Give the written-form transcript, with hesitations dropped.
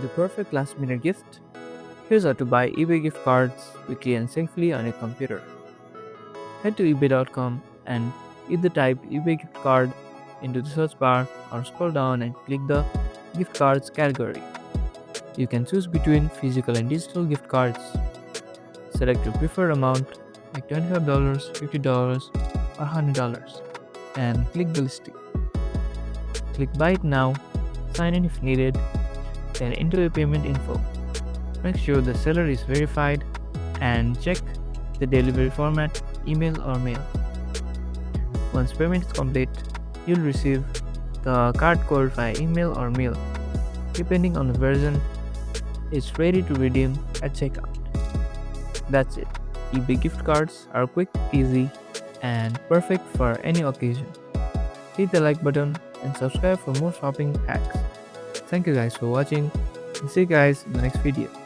the perfect last minute gift? Here's how to buy eBay gift cards quickly and safely on your computer. Head to ebay.com and either type eBay gift card into the search bar or scroll down and click the gift cards category. You can choose between physical and digital gift cards. Select your preferred amount like $25, $50, or $100 and click the listing. Click buy it now, sign in if needed, then enter your payment info. Make sure the seller is verified and check the delivery format, email or mail. Once payment is complete, you'll receive the card code via email or mail. Depending on the version, it's ready to redeem at checkout. That's it. eBay gift cards are quick, easy, and perfect for any occasion. Hit the like button and subscribe for more shopping hacks. Thank you guys for watching and see you guys in the next video.